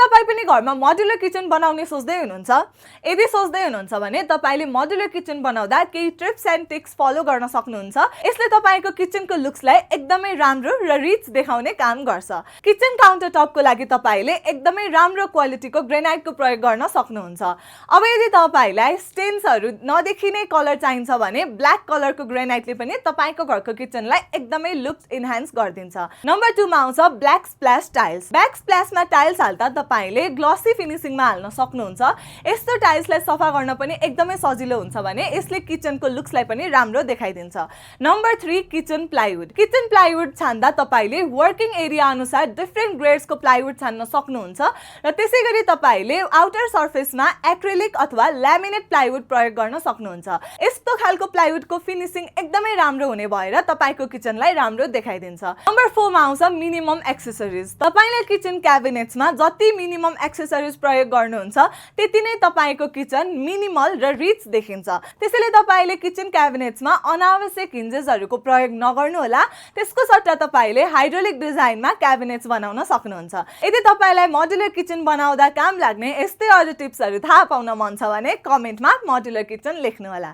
तपाई पनि घरमा मोडुलर किचन बनाउने सोच्दै हुनुहुन्छ? यदि सोच्दै हुनुहुन्छ भने तपाईले मोडुलर किचन बनाउँदा केही टिप्स एन्ड ट्रिक्स फलो गर्न सक्नुहुन्छ। यसले तपाईको किचनको लुक्सलाई एकदमै राम्रो र रिच देखाउने काम गर्छ। किचन काउन्टर टपको लागि तपाईले एकदमै राम्रो क्वालिटीको ग्रेनाइटको प्रयोग गर्न सक्नुहुन्छ। अब यदि तपाईलाई स्टेन्सहरु नदेखिने कलर चाहिन्छ भने ब्ल्याक कलरको ग्रेनाइटले पनि तपाईको घरको किचनलाई एकदमै लुक्स इन्हान्स गर्दिन्छ। नम्बर 2 मा आउँछ ब्ल्याक स्प्ल्याश टाइल्स। ब्ल्याक स्प्ल्याशमा टाइल्स हाल्दा तपाईले ग्लोसी फिनिशिङमा हाल्न सक्नुहुन्छ। यस्तो टाइल्सलाई सफा गर्न पनि एकदमै सजिलो हुन्छ भने यसले किचनको लुक्सलाई पनि राम्रो देखाइदिन्छ। Number 3 kitchen plywood. Kitchen plywood छान्दा तपाईले वर्किङ एरिया अनुसार डिफरेन्ट ग्रेड्सको प्लाइवुड छान्न सक्नुहुन्छ र त्यसैगरी तपाईले आउटर सर्फेसमा एक्रिलिक अथवा ल्यामिनेट प्लाइवुड प्रयोग गर्न सक्नुहुन्छ। यस्तो खालको प्लाइवुडको फिनिशिङ एकदमै राम्रो हुने भएर तपाईको किचनलाई राम्रो देखाइदिन्छ। नम्बर 4 मा आउँछ मिनिमम एक्सेसरिज। तपाईले किचन क्याबिनेट्समा जति मिनिमम एक्सेसरिज प्रयोग गर्नुहुन्छ त्यति नै तपाईको किचन मिनिमल र रिच देखिन्छ। त्यसैले तपाईले किचन क्याबिनेट्समा अनावश्यक हिन्जेसहरुको प्रयोग नगर्नु होला। त्यसको सट्टा तपाईले हाइड्रोलिक डिजाइनमा क्याबिनेट्स बनाउन सक्नुहुन्छ। यदि तपाईलाई मोडुलर किचन बनाउँदा काम लाग्ने यस्तै अरु टिप्सहरु थाहा पाउन मन छ भने कमेन्टमा मोडुलर किचन लेख्नु होला।